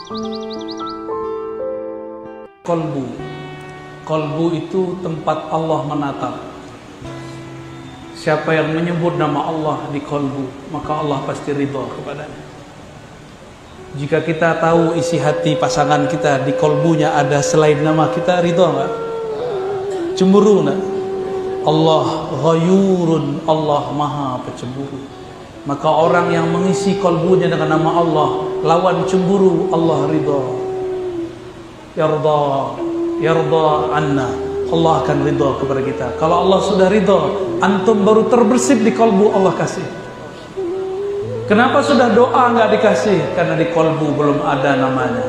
Kolbu. Kolbu itu tempat Allah menatap. Siapa yang menyebut nama Allah di kolbu, maka Allah pasti ridha kepadanya. Jika kita tahu isi hati pasangan kita di kolbunya ada selain nama kita, ridha enggak? Cemburu enggak? Allah ghayurun, Allah maha pencemburu. Maka orang yang mengisi kolbunya dengan nama Allah, lawan cemburu, Allah ridha. Yarda anna, Allah akan ridha kepada kita. Kalau Allah sudah ridha, antum baru terbersih di kolbu, Allah kasih. Kenapa sudah doa nggak dikasih? Karena di kolbu belum ada namanya.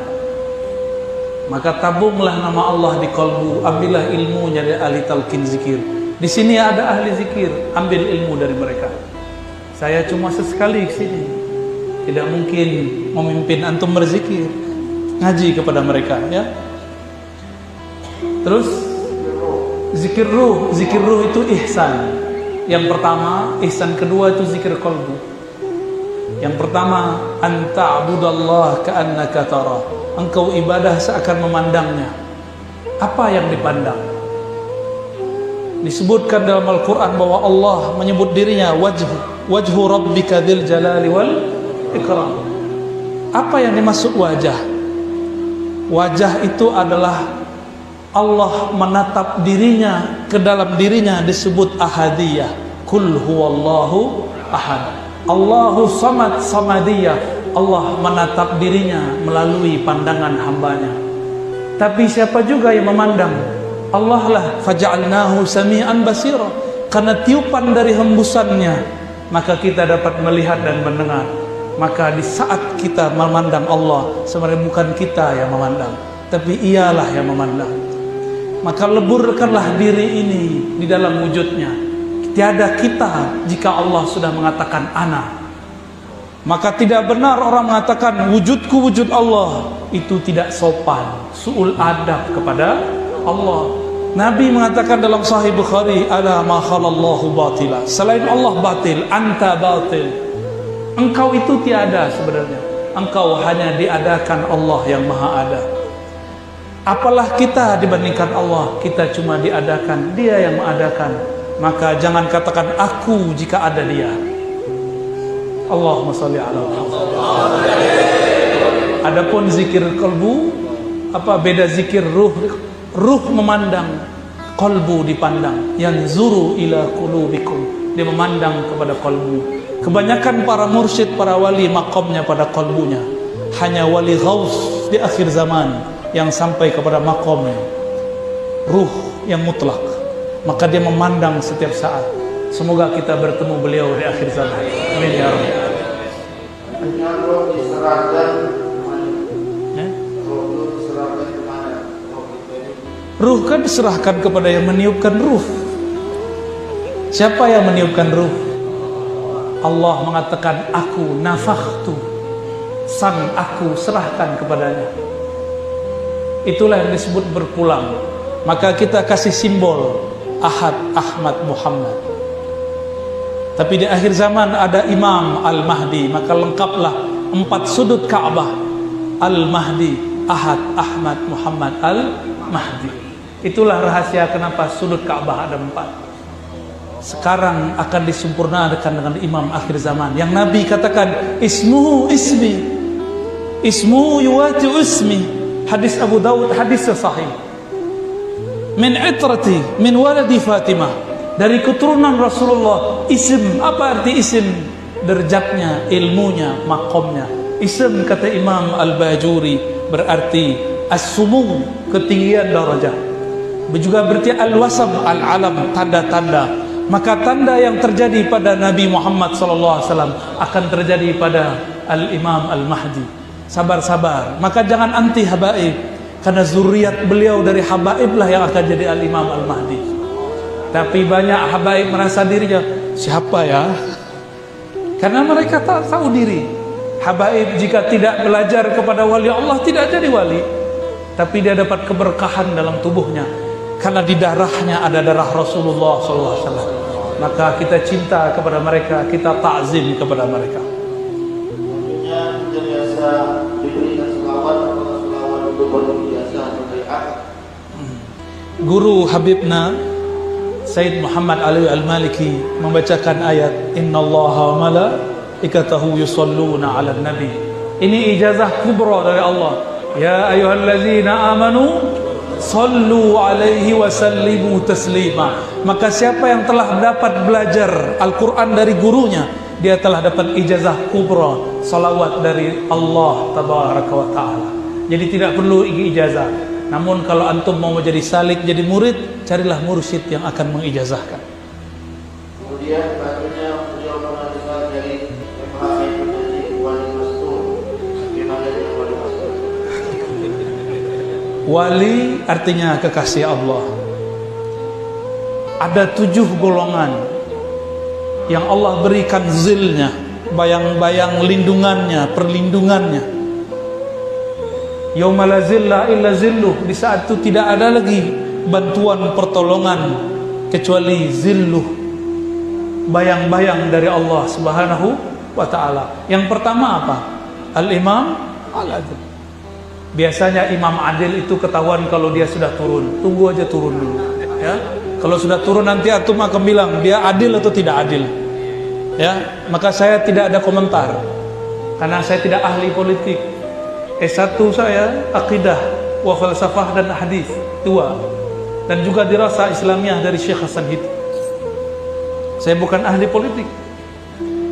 Maka tabunglah nama Allah di kolbu, ambillah ilmunya dari ahli talqin zikir. Di sini ada ahli zikir, ambil ilmu dari mereka. Saya cuma sesekali ke sini, tidak mungkin memimpin antum berzikir. Ngaji kepada mereka, ya. Terus zikir ruh itu ihsan. Yang pertama, ihsan kedua itu zikir qalbu. Yang pertama, anta abudallah ka'annaka tara. Engkau ibadah seakan memandangnya. Apa yang dipandang? Disebutkan dalam Al-Quran bahwa Allah menyebut dirinya wajhu rabbika dzil jalali wal ikram. Apa yang dimaksud wajah? Wajah itu adalah Allah menatap dirinya, ke dalam dirinya disebut ahadiyah. Kul huwallahu ahad. Allahu samad samadiyah. Allah menatap dirinya melalui pandangan hambanya. Tapi siapa juga yang memandang? Allah lah, faja'alnahu sami'an basira. Karena tiupan dari hembusannya, maka kita dapat melihat dan mendengar. Maka di saat kita memandang Allah, sebenarnya bukan kita yang memandang, tapi ialah yang memandang. Maka leburkanlah diri ini di dalam wujudnya. Tiada kita jika Allah sudah mengatakan ana. Maka tidak benar orang mengatakan wujudku wujud Allah. Itu tidak sopan, su'ul adab kepada Allah. Nabi mengatakan dalam Sahih Bukhari, ala ma khalallahu batila. Selain Allah batil, anta batil. Engkau itu tiada sebenarnya. Engkau hanya diadakan Allah yang maha ada. Apalah kita dibandingkan Allah? Kita cuma diadakan, Dia yang mengadakan. Maka jangan katakan aku jika ada Dia. Allahumma shalli ala Muhammad. Adapun zikir kalbu, apa beda zikir ruh? Ruh memandang, kalbu dipandang. Yanzuru ila qulubikum. Dia memandang kepada kalbu. Kebanyakan para mursyid, para wali makomnya pada kalbunya. Hanya wali ghaus di akhir zaman yang sampai kepada makom ruh yang mutlak, maka dia memandang setiap saat. Semoga kita bertemu beliau di akhir zaman. Amin ya Rabbi. Ruh kan diserahkan kepada yang meniupkan ruh. Siapa yang meniupkan ruh? Allah mengatakan aku nafakhtu, sang aku serahkan kepadanya. Itulah yang disebut berpulang. Maka kita kasih simbol Ahad, Ahmad, Muhammad. Tapi di akhir zaman ada Imam Al-Mahdi, maka lengkaplah 4 sudut Ka'bah. Al-Mahdi, Ahad, Ahmad, Muhammad, Al-Mahdi. Itulah rahasia kenapa sudut Ka'bah ada 4. Sekarang akan disempurnakan dengan Imam akhir zaman yang Nabi katakan ismuhu ismi, ismuhu yuwati ismi. Hadis Abu Dawud, hadis sahih. Min itrati, min waladi Fatimah. Dari keturunan Rasulullah. Isim, apa arti isim? Derjatnya, ilmunya, makomnya. Isim kata Imam Al-Bajuri berarti as-sumu, ketinggian darajah. Juga berarti al-wasam, al-alam, tanda-tanda. Maka tanda yang terjadi pada Nabi Muhammad SAW akan terjadi pada Al-Imam Al-Mahdi. Sabar-sabar, maka jangan anti habaib, karena zuriat beliau dari habaib lah yang akan jadi Al-Imam Al-Mahdi. Tapi banyak habaib merasa dirinya siapa ya? Karena mereka tak tahu diri. Habaib jika tidak belajar kepada wali Allah tidak jadi wali, tapi dia dapat keberkahan dalam tubuhnya karena di darahnya ada darah Rasulullah SAW. Maka kita cinta kepada mereka, kita ta'zim kepada mereka. Diberikan selawat guru Habibna Sayyid Muhammad Ali Al-Maliki membacakan ayat innallaha wa malaikatahu yusholluna 'alan nabi. Ini ijazah kubra dari Allah. Ya ayyuhallazina amanu sallu alaihi wa sallimu taslima. Maka siapa yang telah dapat belajar Al-Quran dari gurunya, dia telah dapat ijazah kubra, salawat dari Allah tabaraka wa ta'ala. Jadi tidak perlu ijazah. Namun kalau antum mau jadi salik, jadi murid, carilah mursyid yang akan mengijazahkan. Kemudian katanya beliau pernah dengar dari MH Sayyidul Wali Mastur. Bagaimana dengan Wali Mastur? Wali artinya kekasih Allah. Ada 7 golongan yang Allah berikan zilnya, bayang-bayang lindungannya, perlindungannya. Yauma la zilla illa zilluh, di saat itu tidak ada lagi bantuan pertolongan kecuali zilluh, bayang-bayang dari Allah Subhanahu wa ta'ala. Yang pertama apa? Al-Imam Al-Adil. Biasanya imam adil itu ketahuan kalau dia sudah turun. Tunggu aja turun dulu, ya. Kalau sudah turun nanti antum akan bilang dia adil atau tidak adil. Ya, maka saya tidak ada komentar karena saya tidak ahli politik. S1 saya akidah wa falsafah dan hadis 2, dan juga dirasa Islamiyah dari Syekh Hasan Hiti. Saya bukan ahli politik.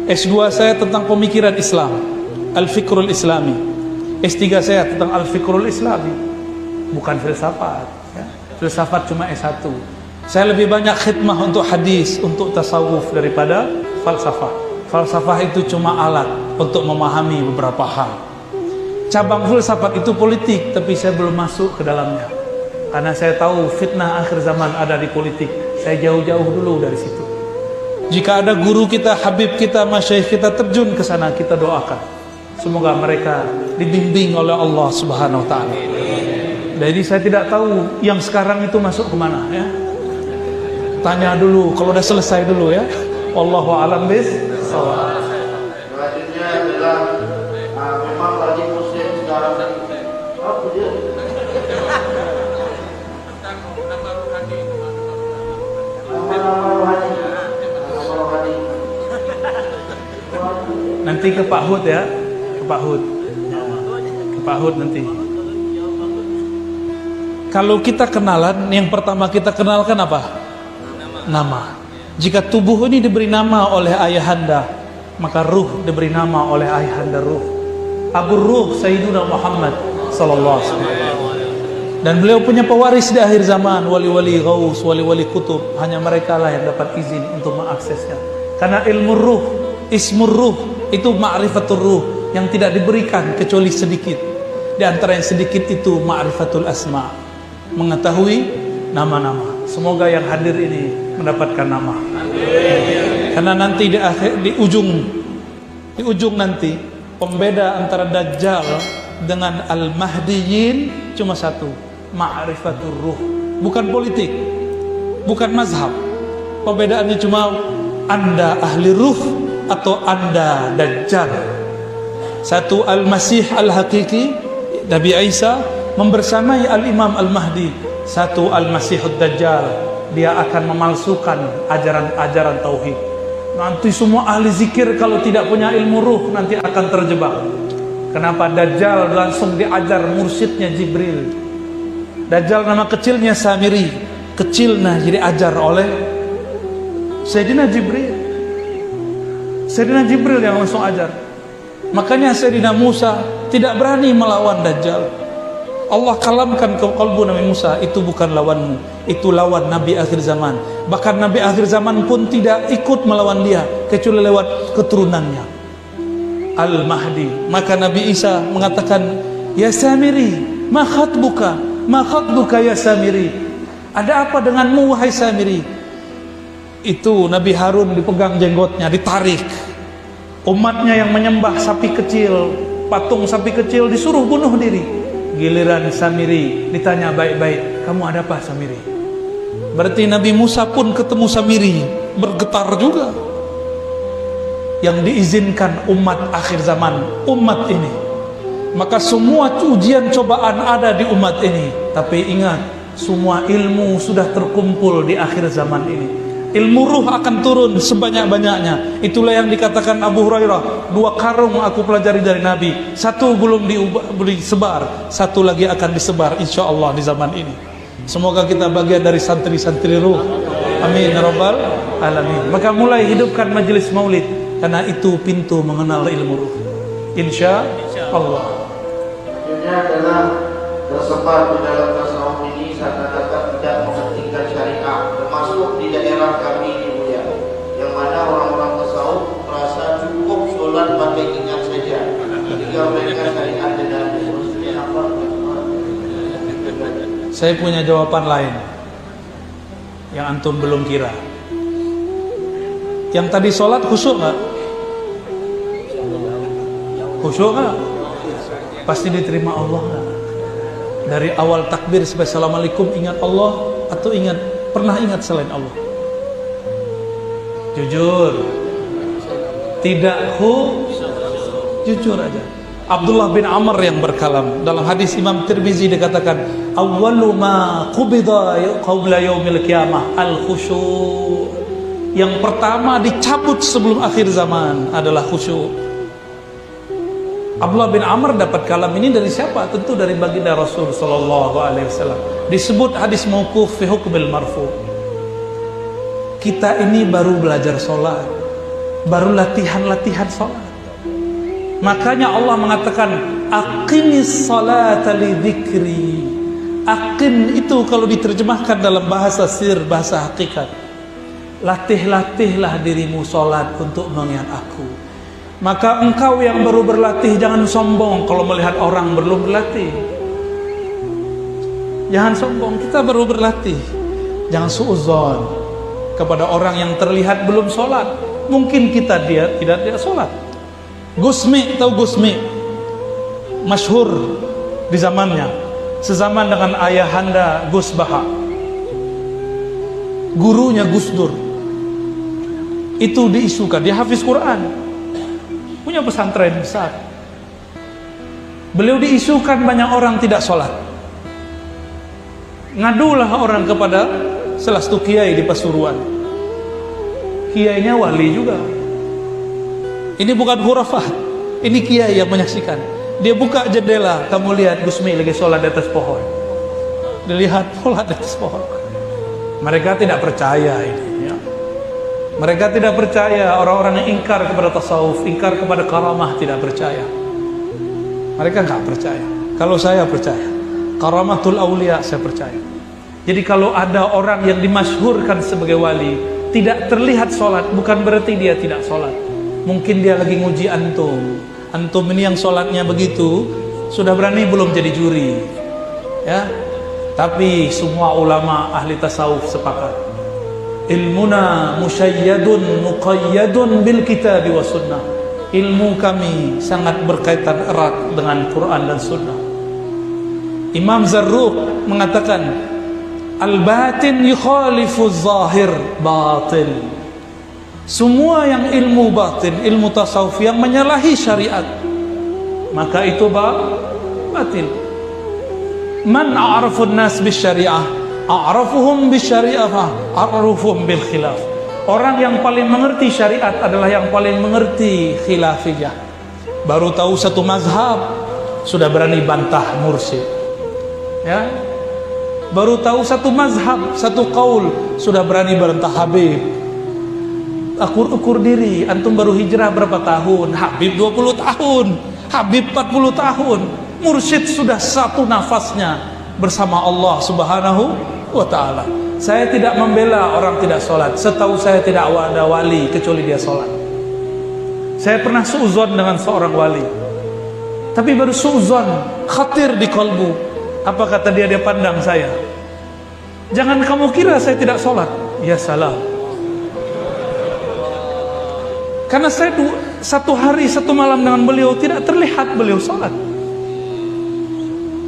S2 saya tentang pemikiran Islam, Al-Fikrul Islami. S3 saya tentang Al-Fikrul Islami, bukan filsafat, ya. Filsafat cuma S1. Saya lebih banyak khidmah untuk hadis, untuk tasawuf daripada falsafah. Falsafah itu cuma alat untuk memahami beberapa hal. Cabang filsafat itu politik, tapi saya belum masuk ke dalamnya karena saya tahu fitnah akhir zaman ada di politik. Saya jauh-jauh dulu dari situ. Jika ada guru kita, habib kita, masyayikh kita terjun ke sana, kita doakan semoga mereka dibimbing oleh Allah Subhanahu wa ta'ala. Jadi saya tidak tahu yang sekarang itu masuk kemana, ya. Tanya dulu kalau udah selesai dulu, ya. Wallahu a'lam bishawab. Selanjutnya adalah memang lagi muslim sekarang ini. Apa dia? Nama rohani. Nanti ke Pak Hud, ya. Ke Pak Hud. Ke Pak Hud nanti. Kalau kita kenalan, yang pertama kita kenalkan apa? Nama. Jika tubuh ini diberi nama oleh ayahanda, maka ruh diberi nama oleh ayahanda ruh. Abu Ruh Sayyiduna Muhammad sallallahu alaihi wasallam. Dan beliau punya pewaris di akhir zaman, wali-wali ghaus, wali-wali kutub. Hanya mereka lah yang dapat izin untuk mengaksesnya. Karena ilmu ruh, ismur ruh, itu ma'rifatul ruh yang tidak diberikan kecuali sedikit. Di antara yang sedikit itu ma'rifatul asma, mengetahui nama-nama. Semoga yang hadir ini mendapatkan nama. Karena nanti di ujung nanti pembeda antara Dajjal dengan Al-Mahdiyin cuma satu, ma'rifatul ruh. Bukan politik, bukan mazhab. Perbedaannya cuma Anda ahli ruh atau Anda Dajjal. Satu Al-Masih Al-Hakiki, Nabi Isa membersamai Al-Imam Al-Mahdi. Satu Al-Masihud Dajjal, dia akan memalsukan ajaran-ajaran tauhid. Nanti semua ahli zikir kalau tidak punya ilmu ruh nanti akan terjebak. Kenapa? Dajjal langsung diajar mursyidnya Jibril. Dajjal nama kecilnya Samiri, kecilnya jadi ajar oleh Sayyidina Jibril. Sayyidina Jibril yang langsung ajar. Makanya Sayyidina Musa tidak berani melawan Dajjal. Allah kalamkan ke kalbu Nabi Musa, itu bukan lawanmu, itu lawan Nabi akhir zaman. Bahkan Nabi akhir zaman pun tidak ikut melawan dia kecuali lewat keturunannya Al-Mahdi. Maka Nabi Isa mengatakan, ya Samiri, ma khatbuka ya Samiri, ada apa denganmu wahai Samiri? Itu Nabi Harun dipegang jenggotnya, ditarik. Umatnya yang menyembah sapi kecil, patung sapi kecil, disuruh bunuh diri. Giliran Samiri ditanya baik-baik, kamu ada apa Samiri? Berarti Nabi Musa pun ketemu Samiri, bergetar juga. Yang diizinkan umat akhir zaman, umat ini. Maka semua ujian cobaan ada di umat ini. Tapi ingat, semua ilmu sudah terkumpul di akhir zaman ini. Ilmu ruh akan turun sebanyak-banyaknya. Itulah yang dikatakan Abu Hurairah, 2 karung aku pelajari dari Nabi, 1 belum disebar, 1 lagi akan disebar insya Allah di zaman ini. Semoga kita bagian dari santri-santri ruh. Amin ya rabbal alamin. Maka mulai hidupkan majelis maulid, karena itu pintu mengenal ilmu ruh, insya Allah. Akhirnya adalah tersebar di dalam tasawuf ini seakan-akan tidak mementingkan syariah, termasuk di daerah kami ini Buya, yang mana orang-orang tasawuf merasa cukup sholat pakai ingat saja, ketika mereka syariat dan maksudnya apa? Saya punya jawaban lain yang antum belum kira. Yang tadi sholat khusyuk nggak? Khusyuk nggak? Pasti diterima Allah nggak? Dari awal takbir sampai assalamualaikum ingat Allah atau pernah ingat selain Allah? Jujur. Tidak jujur aja. Abdullah bin Amr yang berkalam dalam hadis Imam Tirmizi dikatakan, awwalu ma qubida qabla yaumil qiyamah al-khusyu'. Yang pertama dicabut sebelum akhir zaman adalah khusyuk. Abdullah bin Amr dapat kalam ini dari siapa? Tentu dari baginda Rasul sallallahu alaihi wasallam. Disebut hadis mauquf fi hukmil marfu. Kita ini baru belajar sholat, baru latihan sholat. Makanya Allah mengatakan aqimis salata li dzikri. Aqim itu kalau diterjemahkan dalam bahasa sir, bahasa hakikat, latih-latihlah dirimu sholat untuk mengingat aku. Maka engkau yang baru berlatih jangan sombong kalau melihat orang belum berlatih. Jangan sombong, kita baru berlatih. Jangan suudzon kepada orang yang terlihat belum sholat. Mungkin dia tidak sholat. Gusmi, tahu Gusmi? Masyhur di zamannya, sezaman dengan ayahanda Gus Baha, gurunya Gus Dur. Itu diisukan, dia hafiz Quran, punya pesantren besar. Beliau diisukan banyak orang tidak sholat. Ngadulah orang kepada salah satu kiai di Pasuruan. Kiainya wali juga. Ini bukan khurafat, ini kiai yang menyaksikan. Dia buka jendela, kamu lihat Gusmi lagi sholat di atas pohon. Dilihat sholat di atas pohon. Mereka tidak percaya ini, ya. Mereka tidak percaya, orang-orang yang ingkar kepada tasawuf, ingkar kepada karamah, tidak percaya. Mereka nggak percaya. Kalau saya percaya, karamatul aulia saya percaya. Jadi kalau ada orang yang dimasyhurkan sebagai wali, tidak terlihat sholat, bukan berarti dia tidak sholat. Mungkin dia lagi nguji antum. Antum ini yang sholatnya begitu, sudah berani belum jadi juri, ya? Tapi semua ulama ahli tasawuf sepakat, ilmuna musyayyadun muqayyadun bil kitab wa sunnah. Ilmu kami sangat berkaitan erat dengan Quran dan sunnah. Imam Zarruq mengatakan, al-batin yukhalifu zahir batil. Semua yang ilmu batin, ilmu tasawuf yang menyalahi syariat, maka itu batil. Man a'rafun nas bisyariah, a'rafuhum bisyariah, a'rafuhum bil khilaf. Orang yang paling mengerti syariat adalah yang paling mengerti khilafiyah. Baru tahu satu mazhab, sudah berani bantah mursyid, ya. Baru tahu satu mazhab, satu qaul, sudah berani bantah Habib. Ukur diri, antum baru hijrah berapa tahun? Habib 20 tahun, Habib 40 tahun. Mursyid sudah satu nafasnya bersama Allah Subhanahu wa ta'ala. Saya tidak membela orang tidak sholat. Setahu saya tidak ada wali kecuali dia sholat. Saya pernah suudzon dengan seorang wali, tapi baru suudzon, khatir di kalbu. Apa kata dia pandang saya, jangan kamu kira saya tidak sholat. Ya salah. Karena saya satu hari satu malam dengan beliau tidak terlihat beliau sholat.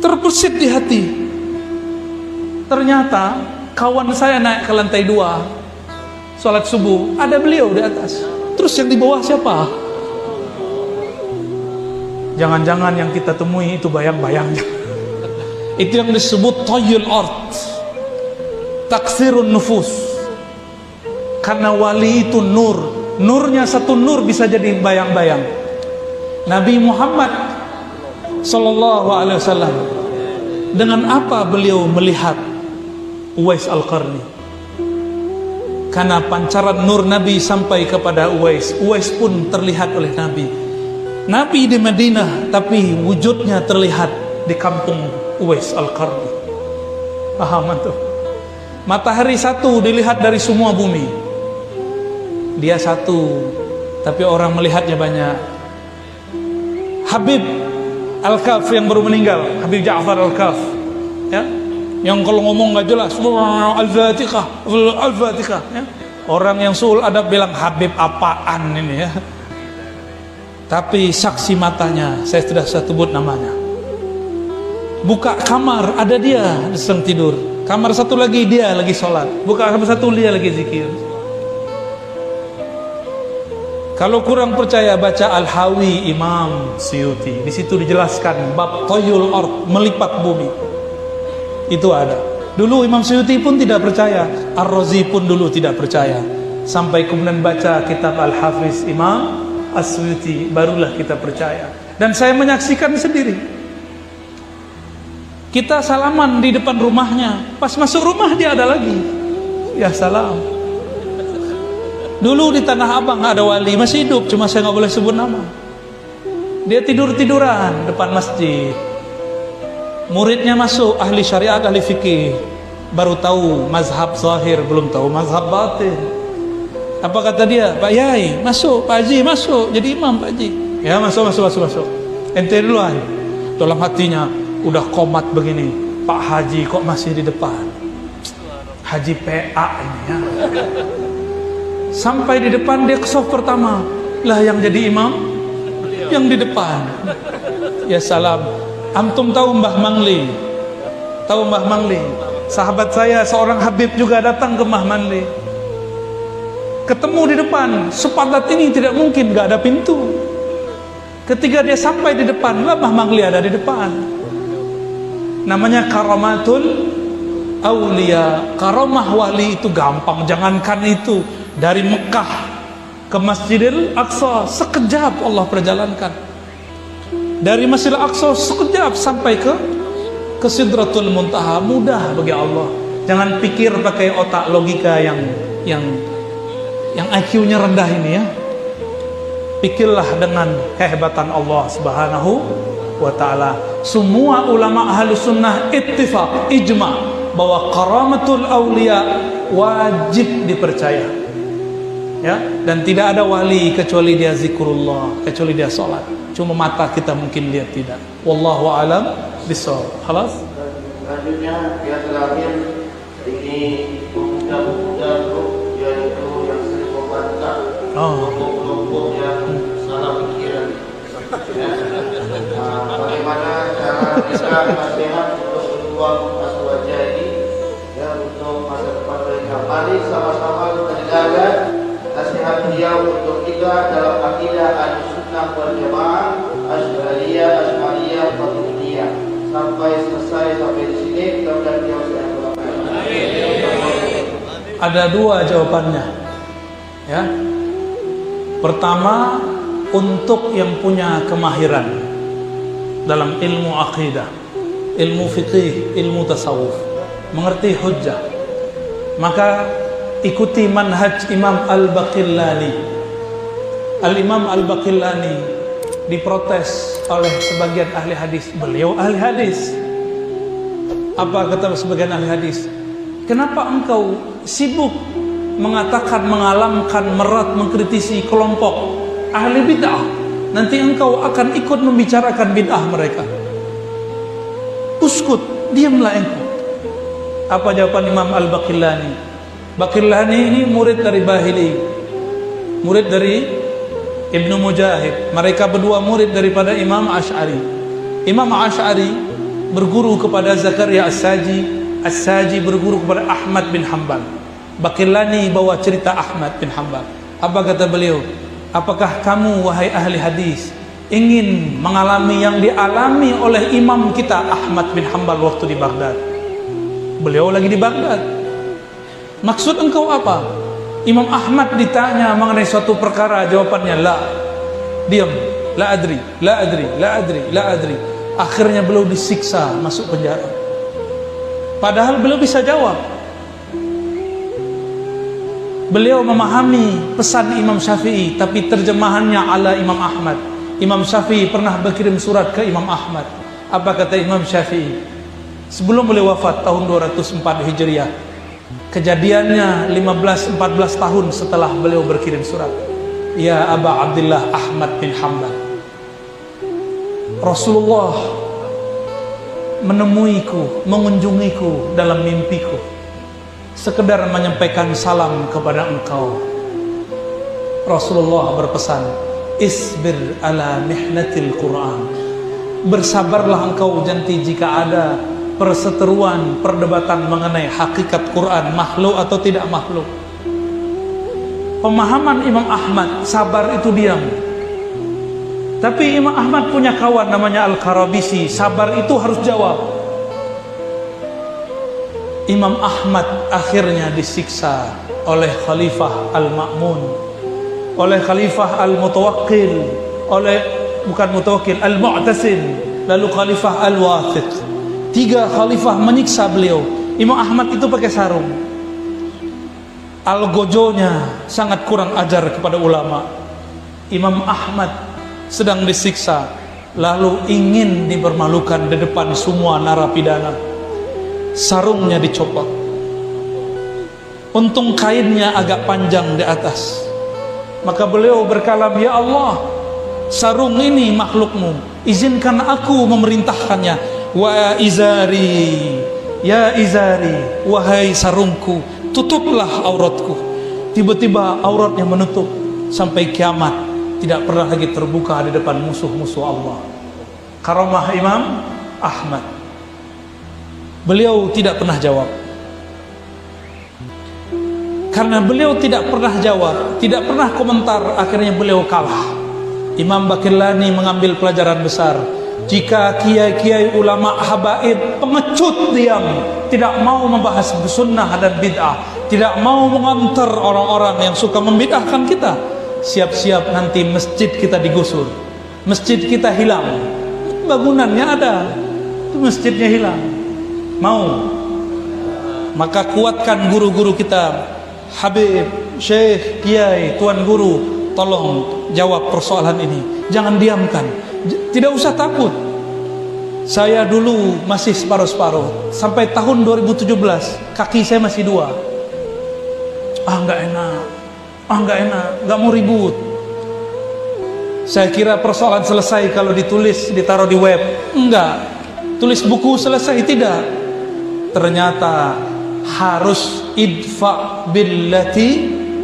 Terbesit di hati. Ternyata kawan saya naik ke lantai 2 sholat subuh, ada beliau di atas. Terus yang di bawah siapa? Jangan-jangan yang kita temui itu bayang-bayang. Itu yang disebut toyul art, taksirun nufus. Karena wali itu nur. Nurnya satu nur bisa jadi bayang-bayang. Nabi Muhammad sallallahu alaihi wasallam, dengan apa beliau melihat Uwais Al-Qarni? Karena pancaran nur Nabi sampai kepada Uwais. Uwais pun terlihat oleh Nabi. Nabi di Madinah, tapi wujudnya terlihat di kampung Uwais Al-Qarni. Paham tuh? Matahari satu dilihat dari semua bumi. Dia satu, tapi orang melihatnya banyak. Habib Al-Kaf yang baru meninggal, Habib Ja'far Al-Kaf, ya, yang kalau ngomong nggak jelas, Al-Fatihah, Al-Fatihah, ya. Orang yang suul adab bilang Habib apaan ini, ya. Tapi saksi matanya, saya sudah sebut namanya. Buka kamar, ada dia sedang tidur. Kamar satu lagi dia lagi sholat. Buka kamar satu dia lagi zikir. Kalau kurang percaya, baca Al-Hawi Imam Suyuti. Di situ dijelaskan bab toyul ard, melipat bumi. Itu ada. Dulu Imam Suyuti pun tidak percaya, Ar-Razi pun dulu tidak percaya. Sampai kemudian baca kitab Al-Hafiz Imam As-Suyuti, barulah kita percaya. Dan saya menyaksikan sendiri. Kita salaman di depan rumahnya, pas masuk rumah dia ada lagi. Ya salam. Dulu di Tanah Abang ada wali, masih hidup, cuma saya nggak boleh sebut nama. Dia tidur-tiduran depan masjid. Muridnya masuk, ahli syariat, ahli fikih, baru tahu mazhab zahir, belum tahu mazhab batin. Apa kata dia? Pak Yai, masuk. Pak Haji, masuk. Jadi imam Pak Haji. Ya, masuk. Ente duluan. Dalam hatinya, udah komat begini. Pak Haji kok masih di depan? Haji PA ini ya. Sampai di depan dia ke saf pertama. Lah yang jadi imam yang di depan. Ya salam. Antum tahu Mbah Mangli? Tahu Mbah Mangli? Sahabat saya seorang Habib juga datang ke Mbah Mangli. Ketemu di depan. Sepadat ini tidak mungkin, gak ada pintu. Ketika dia sampai di depan, lah Mbah Mangli ada di depan. Namanya karamatul aulia. Karamah wali itu gampang, jangankan itu. Dari Mekah ke Masjidil Aqsa sekejap Allah perjalankan. Dari Masjidil Aqsa sekejap sampai ke Sidratul Muntaha, mudah bagi Allah. Jangan pikir pakai otak logika yang IQ-nya rendah ini ya. Pikirlah dengan kehebatan Allah Subhanahu wa taala. Semua ulama ahli sunnah ittifaq, ijma bahwa karamatul aulia wajib dipercaya. Ya, dan tidak ada wali kecuali dia zikrullah, kecuali dia sholat. Cuma mata kita mungkin lihat tidak. Wallahu a'lam bishawab. Khalas. Selanjutnya yang terakhir ini pemuda-pemuda yaitu yang sering membantah kelompok-kelompok yang salah pikiran. Bagaimana cara kita nasihat untuk berjuang aswaja ini ya, untuk masa depan mereka. Mari sama-sama kita dengarkan nasihat beliau untuk kita dalam akidah Ahlussunnah wal Jamaah, Asy'ariyah, Maturidiyah. Sampai selesai sampai di sini, mudah-mudahan beliau sudah berapa. Ada dua jawabannya. Ya. Pertama, untuk yang punya kemahiran dalam ilmu akidah, ilmu fikih, ilmu tasawuf, mengerti hujjah, maka ikuti manhaj Imam Al-Baqillani. Al-Imam Al-Baqillani diprotes oleh sebagian ahli hadis. Beliau ahli hadis. Apa kata sebagian ahli hadis? Kenapa engkau sibuk mengatakan, mengalamkan, merat, mengkritisi kelompok ahli bid'ah? Nanti engkau akan ikut membicarakan bid'ah mereka. Uskut, diamlah engkau. Apa jawaban Imam Al-Baqillani? Baqillani ini murid dari Bahili, murid dari Ibnu Mujahid. Mereka berdua murid daripada Imam Asy'ari. Imam Asy'ari berguru kepada Zakaria As-Saji, As-Saji berguru kepada Ahmad bin Hanbal. Baqillani bawa cerita Ahmad bin Hanbal. Apa kata beliau? Apakah kamu wahai ahli hadis ingin mengalami yang dialami oleh imam kita Ahmad bin Hanbal waktu di Baghdad? Beliau lagi di Baghdad. Maksud engkau apa? Imam Ahmad ditanya mengenai suatu perkara, jawabannya la. Diam, la adri, la adri, la adri, la adri. Akhirnya beliau disiksa, masuk penjara. Padahal beliau bisa jawab. Beliau memahami pesan Imam Syafi'i, tapi terjemahannya ala Imam Ahmad. Imam Syafi'i pernah berkirim surat ke Imam Ahmad. Apa kata Imam Syafi'i? Sebelum beliau wafat tahun 204 Hijriah. Kejadiannya 15-14 tahun setelah beliau berkirim surat. Ya Aba Abdullah Ahmad bin Hanbal, Rasulullah menemuiku, mengunjungiku dalam mimpiku, sekedar menyampaikan salam kepada engkau. Rasulullah berpesan, isbir ala mihnatil Quran. Bersabarlah engkau janti jika ada perseteruan, perdebatan mengenai hakikat Quran, makhluk atau tidak makhluk. Pemahaman Imam Ahmad, sabar itu diam. Tapi Imam Ahmad punya kawan namanya Al-Karabisi, sabar itu harus jawab. Imam Ahmad akhirnya disiksa oleh Khalifah Al-Ma'mun, oleh Khalifah Al-Mutawakkil, oleh bukan Mutawakkil, Al-Mu'tasim, lalu Khalifah Al-Wathiq. 3 khalifah menyiksa beliau. Imam Ahmad itu pakai sarung. Algojonya sangat kurang ajar kepada ulama. Imam Ahmad sedang disiksa, lalu ingin dipermalukan di depan semua narapidana. Sarungnya dicopot. Untung kainnya agak panjang di atas. Maka beliau berkalam, ya Allah, sarung ini makhlukmu, izinkan aku memerintahkannya. Wa izari, ya izari, wahai sarungku, tutuplah auratku. Tiba-tiba auratnya menutup sampai kiamat, tidak pernah lagi terbuka di depan musuh-musuh Allah. Karamah Imam Ahmad. Beliau tidak pernah jawab. Karena beliau tidak pernah jawab, tidak pernah komentar, akhirnya beliau kalah. Imam Baqillani mengambil pelajaran besar. Jika kiai-kiai ulama habaib pengecut diam, tidak mau membahas sunnah dan bid'ah, tidak mau mengantar orang-orang yang suka membid'ahkan kita, siap-siap nanti masjid kita digusur, masjid kita hilang. Bangunannya ada, itu masjidnya hilang. Mau? Maka kuatkan guru-guru kita, Habib, Syekh, Kiai, Tuan Guru, tolong jawab persoalan ini. Jangan diamkan. Tidak usah takut. Saya dulu masih separuh-separuh. Sampai tahun 2017 kaki saya masih 2. Nggak enak. Nggak enak. Nggak mau ribut. Saya kira persoalan selesai kalau ditulis, ditaruh di web. Enggak. Tulis buku selesai, tidak. Ternyata harus idfa billati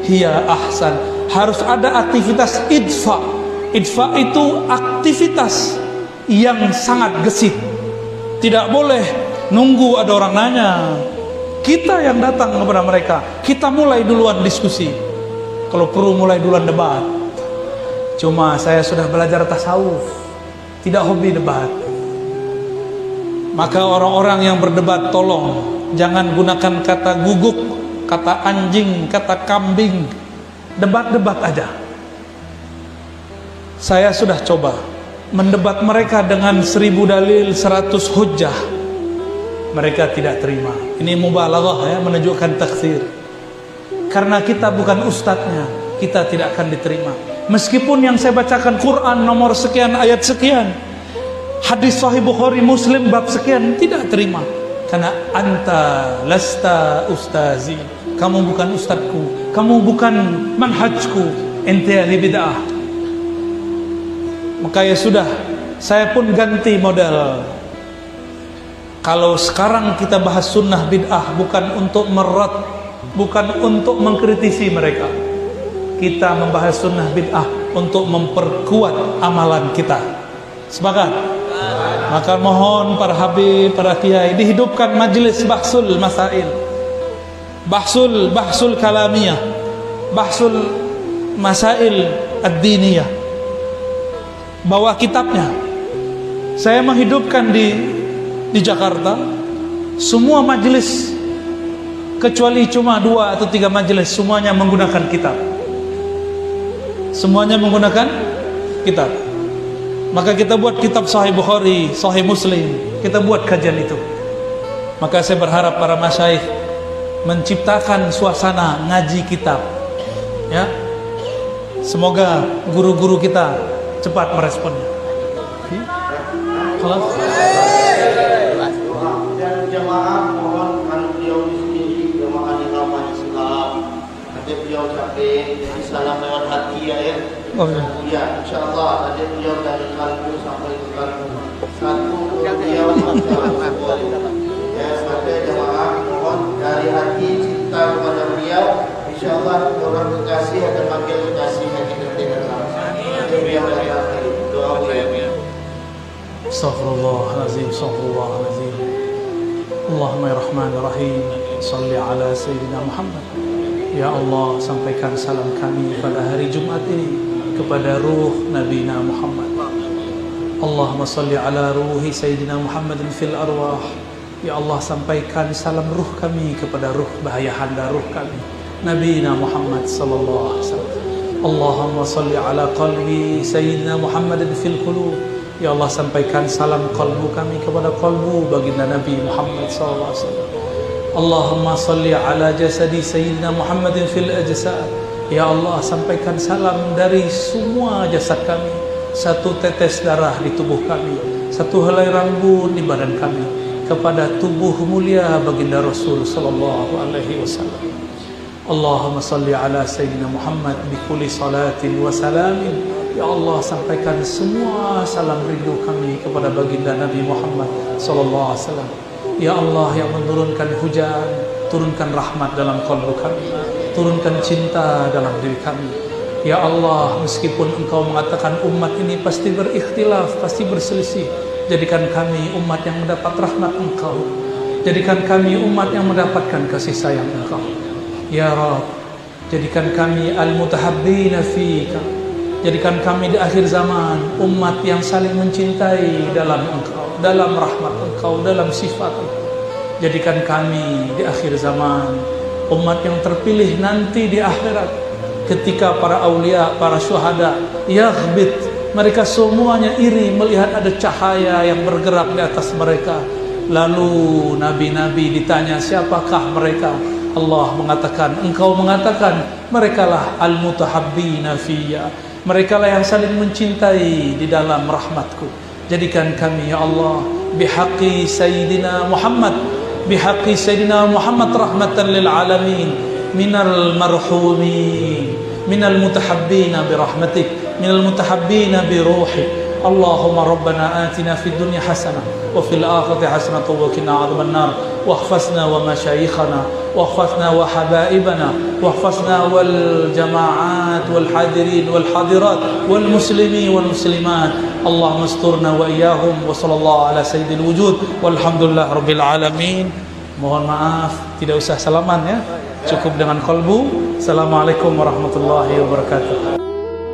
hiya ahsan. Harus ada aktivitas idfa. Idfa itu aktivitas yang sangat gesit. Tidak boleh nunggu ada orang nanya. Kita yang datang kepada mereka. Kita mulai duluan diskusi. Kalau perlu mulai duluan debat. Cuma saya sudah belajar tasawuf, tidak hobi debat. Maka orang-orang yang berdebat, tolong jangan gunakan kata guguk, kata anjing, kata kambing. Debat-debat aja. Saya sudah coba mendebat mereka dengan 1000 dalil, 100 hujjah. Mereka tidak terima. Ini mubalaghah ya, menunjukkan taksir. Karena kita bukan ustadznya, kita tidak akan diterima. Meskipun yang saya bacakan Quran nomor sekian, ayat sekian, hadis Sahih Bukhari Muslim bab sekian, tidak terima. Karena anta lasta ustazi, kamu bukan ustadzku, kamu bukan manhajku, ente ahli bid'ah. Maka ya sudah, saya pun ganti model. Kalau sekarang kita bahas sunnah bid'ah, bukan untuk merat, bukan untuk mengkritisi mereka. Kita membahas sunnah bid'ah untuk memperkuat amalan kita. Sepakat? Maka mohon para habib, para kiai, dihidupkan majelis bahsul masail, bahsul kalamiyah, bahsul masail ad-diniyah. Bawa kitabnya. Saya menghidupkan di Jakarta semua majelis kecuali cuma 2 atau 3 majelis, semuanya menggunakan kitab. Semuanya menggunakan kitab. Maka kita buat kitab Sahih Bukhari, Sahih Muslim, kita buat kajian itu. Maka saya berharap para masyayikh menciptakan suasana ngaji kitab, ya. Semoga guru-guru kita cepat meresponnya. Kelas. Dan jamaah mohon beliau di sini jamaah di ramai Islam. Nanti beliau capek, jadi salam lewat hati ya. Ya, insyaallah nanti beliau dari kalbu sampai ke kalbu. Satu beliau ya, pada jamaah mohon dari hati cinta kepada beliau. Insyaallah orang kekasih akan panggil kekasihnya kita dengan langsung. Beliau datang doa beliau. Astaghfirullahaladzim, astaghfirullahaladzim. Allahumma ya Rahman ya Rahim, salli ala Sayyidina Muhammad. Ya Allah, sampaikan salam kami pada hari Jumat ini kepada ruh Nabi Muhammad. Allahumma salli ala ruhi Sayyidina Muhammadin fil arwah. Ya Allah, sampaikan salam ruh kami kepada ruh bahayahanda ruh kami, Nabi Muhammad sallallahu alaihi wasallam. Allahumma salli ala qalbi Sayyidina Muhammadin fil qulub. Ya Allah, sampaikan salam kalbu kami kepada kalbu baginda Nabi Muhammad sallallahu alaihi wasallam. Allahumma salli ala jasadi Sayyidina Muhammadin fil ajsad. Ya Allah, sampaikan salam dari semua jasad kami, satu tetes darah di tubuh kami, satu helai rambut di badan kami, kepada tubuh mulia baginda Rasul sallallahu alaihi wasallam. Allahumma salli ala Sayyidina Muhammad bi kulli salatin wa salamin. Ya Allah, sampaikan semua salam rindu kami kepada baginda Nabi Muhammad sallallahu alaihi wasallam. Ya Allah yang menurunkan hujan, turunkan rahmat dalam kalbu kami, turunkan cinta dalam diri kami. Ya Allah, meskipun Engkau mengatakan umat ini pasti berikhtilaf, pasti berselisih, jadikan kami umat yang mendapat rahmat Engkau. Jadikan kami umat yang mendapatkan kasih sayang Engkau. Ya Rabb, jadikan kami al-mutahabbina fika. Jadikan kami di akhir zaman umat yang saling mencintai dalam Engkau, dalam rahmat Engkau, dalam sifat Engkau. Jadikan kami di akhir zaman umat yang terpilih nanti di akhirat, ketika para aulia, para syuhada yaghbit, mereka semuanya iri melihat ada cahaya yang bergerak di atas mereka. Lalu nabi-nabi ditanya, siapakah mereka? Allah mengatakan, Engkau mengatakan, merekalah al-mutahabbina fiyya. Mereka lah yang saling mencintai di dalam rahmatku. Jadikan kami ya Allah bihaqqi Sayyidina Muhammad, bihaqqi Sayyidina Muhammad rahmatan lil alamin, minal marhumin, minal mutahabbina birahmatik, minal mutahabbina biruhik. Allahumma rabbana atina fid dunya hasanah wa fil akhirati hasanah wa qina adzaban nar. واحفظنا ومشايخنا واحفظنا وحبائبنا واحفظنا والجماعات والحاضرين والحاضرات والمسلمين والمسلمات اللهم استرنا وإياهم وصلى الله على سيد الوجود والحمد لله رب العالمين. Mohon maaf tidak usah salaman ya, cukup dengan qalbu. Assalamualaikum warahmatullahi wabarakatuh.